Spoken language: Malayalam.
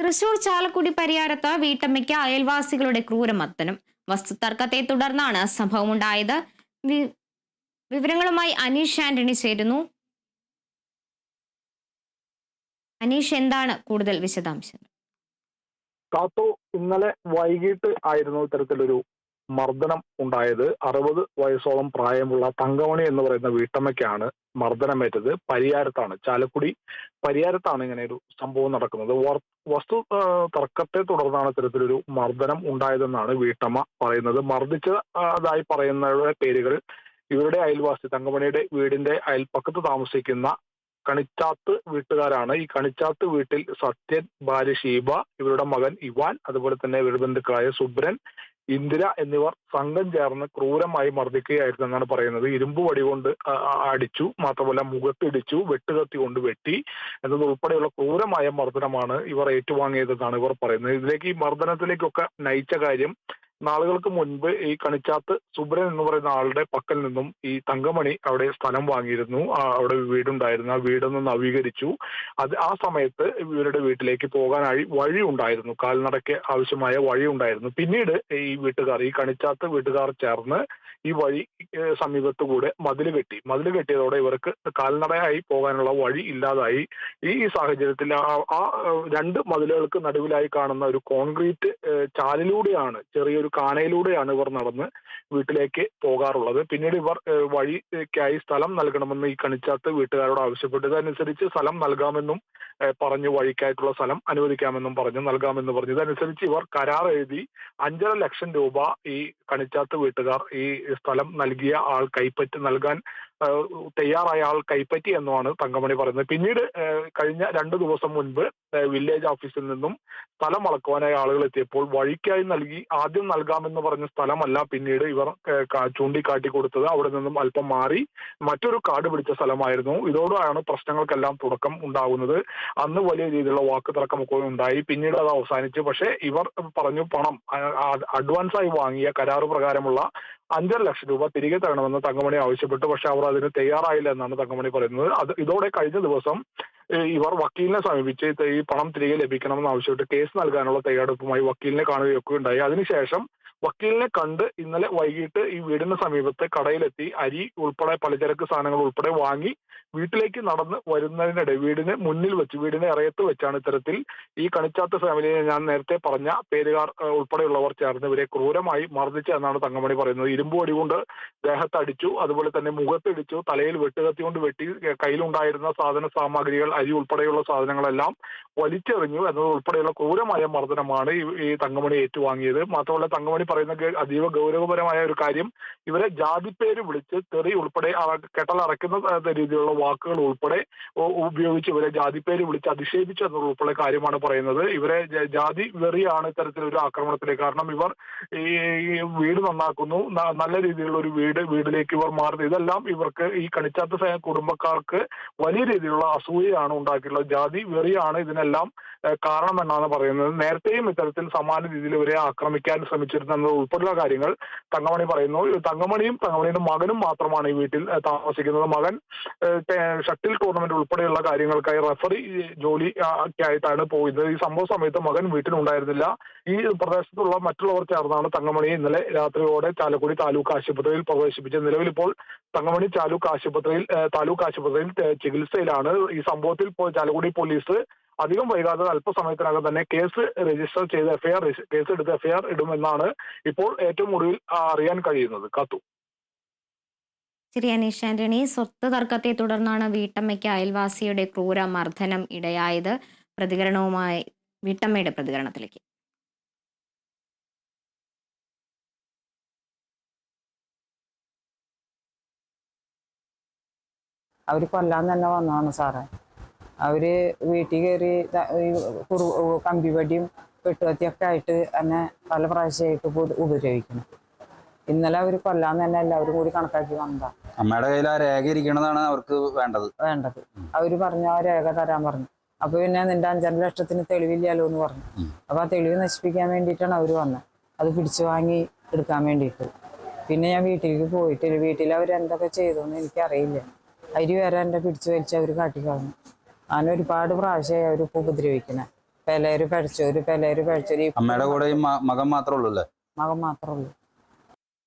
തൃശൂർ ചാലക്കുടി പരിയാരത്ത് വീട്ടമ്മയ്ക്ക് അയൽവാസികളുടെ ക്രൂരമർദ്ദനം. വസ്തുതർക്കത്തെ തുടർന്നാണ് സംഭവമുണ്ടായത്. വിവരങ്ങളുമായി അനീഷ് ആന്റണി ചേരുന്നു. അനീഷ്, എന്താണ് കൂടുതൽ വിശദാംശങ്ങൾ? കാത്തു, ഇന്നലെ വൈകിട്ട് ആയിരുന്നു ഇത്തരത്തിലൊരു മർദ്ദനം ഉണ്ടായത്. 60 വയസ്സോളം പ്രായമുള്ള തങ്കമണി എന്ന് പറയുന്ന വീട്ടമ്മയ്ക്കാണ് മർദ്ദനമേറ്റത്. പരിയാരത്താണ്, ചാലക്കുടി പരിയാരത്താണ് ഇങ്ങനെ ഒരു സംഭവം നടക്കുന്നത്. വസ്തു തർക്കത്തെ തുടർന്നാണ് ഇത്തരത്തിലൊരു മർദ്ദനം ഉണ്ടായതെന്നാണ് വീട്ടമ്മ പറയുന്നത്. മർദ്ദിച്ചതായി പറയുന്നവരുടെ പേരുകൾ ഇവരുടെ അയൽവാസി തങ്കമണിയുടെ വീടിന്റെ അയൽപ്പക്കത്ത് താമസിക്കുന്ന കണിച്ചാത്ത് വീട്ടുകാരാണ്. ഈ കണിച്ചാത്ത് വീട്ടിൽ സത്യൻ, ഭാര്യ ഷീബ, ഇവരുടെ മകൻ ഇവാൻ, അതുപോലെ തന്നെ ഇവരുടെ ബന്ധുക്കളായ സുബ്രൻ, ഇന്ദിര എന്നിവർ സംഘം ചേർന്ന് ക്രൂരമായി മർദ്ദിക്കുകയായിരുന്നു എന്നാണ് പറയുന്നത്. ഇരുമ്പ് വടി കൊണ്ട് അടിച്ചു, മാത്രമല്ല മുഖത്തിടിച്ചു, വെട്ടുകത്തി കൊണ്ട് വെട്ടി എന്നതുൾപ്പെടെയുള്ള ക്രൂരമായ മർദ്ദനമാണ് ഇവർ ഏറ്റുവാങ്ങിയതെന്നാണ് ഇവർ പറയുന്നത്. ഈ മർദ്ദനത്തിലേക്കൊക്കെ നയിച്ച കാര്യം, നാളുകൾക്ക് മുൻപ് ഈ കണിച്ചാത്ത് സുബ്രൻ എന്ന് പറയുന്ന ആളുടെ പക്കൽ നിന്നും ഈ തങ്കമണി അവിടെ സ്ഥലം വാങ്ങിയിരുന്നു. അവിടെ വീടുണ്ടായിരുന്നു. ആ വീടൊന്ന് നവീകരിച്ചു. ആ സമയത്ത് ഇവരുടെ വീട്ടിലേക്ക് പോകാനായി വഴി ഉണ്ടായിരുന്നു, കാൽനടയ്ക്ക് ആവശ്യമായ വഴി ഉണ്ടായിരുന്നു. പിന്നീട് ഈ കണിച്ചാത്ത് വീട്ടുകാർ ചേർന്ന് ഈ വഴി സമീപത്തുകൂടെ മതിൽ കെട്ടിയതോടെ ഇവർക്ക് കാൽനടയായി പോകാനുള്ള വഴി ഇല്ലാതായി. ഈ സാഹചര്യത്തിൽ ആ രണ്ട് മതിലുകൾക്ക് നടുവിലായി കാണുന്ന ഒരു കോൺക്രീറ്റ് ചാലിലൂടെയാണ്, ചെറിയൊരു കാനയിലൂടെയാണ് ഇവർ നടന്ന് വീട്ടിലേക്ക് പോകാറുള്ളത്. പിന്നീട് ഇവർ വഴിക്കായി സ്ഥലം നൽകണമെന്ന് ഈ കണിച്ചാത്ത് വീട്ടുകാരോട് ആവശ്യപ്പെട്ടു. ഇതനുസരിച്ച് സ്ഥലം നൽകാമെന്നും പറഞ്ഞു, വഴിക്കായിട്ടുള്ള സ്ഥലം അനുവദിക്കാമെന്നും പറഞ്ഞു, നൽകാമെന്ന് പറഞ്ഞു. ഇതനുസരിച്ച് ഇവർ കരാർ എഴുതി 5.5 ലക്ഷം രൂപ ഈ കണിച്ചാത്ത് വീട്ടുകാർ ഈ സ്ഥലം നൽകിയ ആൾ നൽകാൻ തയ്യാറായ ആൾ കൈപ്പറ്റി എന്നുമാണ് തങ്കമണി പറയുന്നത്. പിന്നീട് കഴിഞ്ഞ 2 ദിവസം മുൻപ് വില്ലേജ് ഓഫീസിൽ നിന്നും സ്ഥലം അളക്കുവാനായി ആളുകൾ എത്തിയപ്പോൾ വഴിക്കായി ആദ്യം നൽകാമെന്ന് പറഞ്ഞ സ്ഥലമല്ല പിന്നീട് ഇവർ ചൂണ്ടിക്കാട്ടി കൊടുത്തത്. അവിടെ നിന്നും അല്പം മാറി മറ്റൊരു കാട് പിടിച്ച സ്ഥലമായിരുന്നു. ഇതോടെയാണ് പ്രശ്നങ്ങൾക്കെല്ലാം തുടക്കം ഉണ്ടാകുന്നത്. അന്ന് വലിയ രീതിയിലുള്ള വാക്ക് തർക്കമൊക്കെ ഉണ്ടായി. പിന്നീട് അത് അവസാനിച്ചു. പക്ഷേ ഇവർ പറഞ്ഞു, പണം അഡ്വാൻസായി വാങ്ങിയ കരാറ് പ്രകാരമുള്ള 5.5 ലക്ഷം രൂപ തിരികെ തരണമെന്ന് തങ്കമണി ആവശ്യപ്പെട്ടു. പക്ഷെ അവർ അതിന് തയ്യാറായില്ല എന്നാണ് തങ്കമണി പറയുന്നത്. ഇതോടെ കഴിഞ്ഞ ദിവസം ഇവർ വക്കീലിനെ സമീപിച്ച് ഈ പണം തിരികെ ലഭിക്കണമെന്ന് ആവശ്യപ്പെട്ട് കേസ് നൽകാനുള്ള തയ്യാറെടുപ്പുമായി വക്കീലിനെ കാണുകയൊക്കെ ഉണ്ടായി. അതിനുശേഷം വക്കീലിനെ കണ്ട് ഇന്നലെ വൈകിട്ട് ഈ വീടിന് സമീപത്തെ കടയിലെത്തി അരി ഉൾപ്പെടെ പലചരക്ക് സാധനങ്ങൾ ഉൾപ്പെടെ വാങ്ങി വീട്ടിലേക്ക് നടന്ന് വരുന്നതിനിടെ വീടിന് മുന്നിൽ വെച്ച്, വീടിനെ ഇറയത്ത് വെച്ചാണ് ഇത്തരത്തിൽ ഈ കണിച്ചാത്ത ഫാമിലിയെ ഞാൻ നേരത്തെ പറഞ്ഞ പേരുകാർ ഉൾപ്പെടെയുള്ളവർ ചേർന്ന് ഇവരെ ക്രൂരമായി മർദ്ദിച്ചു എന്നാണ് തങ്കമണി പറയുന്നത്. ഇരുമ്പ് വടി കൊണ്ട് ദേഹത്തടിച്ചു, അതുപോലെ തന്നെ മുഖത്തിടിച്ചു, തലയിൽ വെട്ടുകത്തി കൊണ്ട് വെട്ടി, കയ്യിലുണ്ടായിരുന്ന സാധന സാമഗ്രികൾ, അരി ഉൾപ്പെടെയുള്ള സാധനങ്ങളെല്ലാം വലിച്ചെറിഞ്ഞു എന്നത് ഉൾപ്പെടെയുള്ള ക്രൂരമായ മർദ്ദനമാണ് ഈ തങ്കമണി ഏറ്റുവാങ്ങിയത്. മാത്രമല്ല തങ്കമണി പറയുന്ന അതീവ ഗൗരവപരമായ ഒരു കാര്യം, ഇവരെ ജാതിപ്പേര് വിളിച്ച് തെറി ഉൾപ്പെടെ കെട്ടലറയ്ക്കുന്ന രീതിയിലുള്ള വാക്കുകൾ ഉൾപ്പെടെ ഉപയോഗിച്ച് ഇവരെ ജാതിപ്പേര് വിളിച്ച് അധിക്ഷേപിച്ചു എന്നുള്ള ഉൾപ്പെടെ കാര്യമാണ് പറയുന്നത്. ഇവരെ ജാതി വെറിയാണ് ഇത്തരത്തിലൊരു ആക്രമണത്തിലേക്ക്. കാരണം ഇവർ ഈ വീട് നന്നാക്കുന്നു, നല്ല രീതിയിലുള്ള ഒരു വീടിലേക്ക് ഇവർ മാറുന്നു. ഇതെല്ലാം ഇവർക്ക് ഈ കണിച്ചാത്ത കുടുംബക്കാർക്ക് വലിയ രീതിയിലുള്ള അസൂയയാണ് ഉണ്ടാക്കിയിട്ടുള്ളത്. ജാതി വെറിയാണ് ഇതിനെല്ലാം കാരണമെന്നാണ് പറയുന്നത്. നേരത്തെയും ഇത്തരത്തിൽ സമാന രീതിയിൽ ഇവരെ ആക്രമിക്കാൻ ശ്രമിച്ചിരുന്നത് ഉൾപ്പെടെയുള്ള കാര്യങ്ങൾ തങ്കമണി പറയുന്നു. തങ്കമണിയും തങ്കമണിയുടെ മകനും മാത്രമാണ് ഈ വീട്ടിൽ താമസിക്കുന്നത്. മകൻ ഷട്ടിൽ ടൂർണമെന്റ് ഉൾപ്പെടെയുള്ള കാര്യങ്ങൾക്കായി റഫറി ജോലി ആയിട്ടാണ് പോയത്. ഈ സംഭവ സമയത്ത് മകൻ വീട്ടിലുണ്ടായിരുന്നില്ല. ഈ പ്രദേശത്തുള്ള മറ്റുള്ളവർ ചേർന്നാണ് തങ്കമണിയെ ഇന്നലെ രാത്രിയോടെ ചാലക്കുടി താലൂക്ക് ആശുപത്രിയിൽ പ്രവേശിപ്പിച്ചത്. നിലവിൽ ഇപ്പോൾ തങ്കമണി താലൂക്ക് ആശുപത്രിയിൽ ചികിത്സയിലാണ്. ഈ സംഭവത്തിൽ ചാലക്കുടി പോലീസ് അധികം വൈകാതെ അല്പസമയത്തിനകം തന്നെ കേസ് രജിസ്റ്റർ ചെയ്ത് എഫ്ഐആർ ഇടുമെന്നാണ് ഇപ്പോൾ ഏറ്റവും ഒടുവിൽ അറിയാൻ കഴിയുന്നത്. കാത്തു. ശരി അനീഷ് ആന്റണി, സ്വത്ത് തർക്കത്തെ തുടർന്നാണ് വീട്ടമ്മയ്ക്ക് അയൽവാസിയുടെ ക്രൂര മർദ്ദനം ഇടയായത്. പ്രതികരണവുമായി വീട്ടമ്മയുടെ പ്രതികരണത്തിലേക്ക്. അവർ കൊല്ലാൻ തന്നെ വന്നതാണ് സാറേ. അവര് വീട്ടിൽ കയറി കമ്പിവടിയും വെട്ടുകത്തിയൊക്കെ ആയിട്ട് എന്നെ പല പ്രാവശ്യമായിട്ട് ഉപദ്രവിക്കണം. ഇന്നലെ അവർ കൊല്ലാൻ തന്നെ എല്ലാവരും കൂടി കണക്കാക്കി വന്നതാ. അമ്മയുടെ കയ്യിൽ ആ രേഖ ഇരിക്കണതാണ് അവർക്ക് വേണ്ടത്. അവര് പറഞ്ഞു ആ രേഖ തരാൻ പറഞ്ഞു. അപ്പൊ പിന്നെ നിന്റെ 5.5 ലക്ഷത്തിന് തെളിവില്ലാലോ എന്ന് പറഞ്ഞു. അപ്പൊ ആ തെളിവ് നശിപ്പിക്കാൻ വേണ്ടിയിട്ടാണ് അവര് വന്നത്, അത് പിടിച്ചു വാങ്ങി എടുക്കാൻ വേണ്ടിയിട്ട്. പിന്നെ ഞാൻ വീട്ടിലേക്ക് പോയിട്ടില്ല. വീട്ടിൽ അവരെന്തൊക്കെ ചെയ്തോന്ന് എനിക്കറിയില്ല. അരി വരെ എന്റെ പിടിച്ചു വലിച്ച് അവര് കാട്ടിക്കളഞ്ഞു. ഞാൻ ഒരുപാട് പ്രാവശ്യമായി അവരിപ്പോ ഉപദ്രവിക്കണേ. പെലേര് പഴിച്ചോര് അമ്മയുടെ കൂടെ ഈ മകൻ മാത്രമേ ഉള്ളൂ അല്ലേ? മകൻ മാത്രമേ ഉള്ളൂ.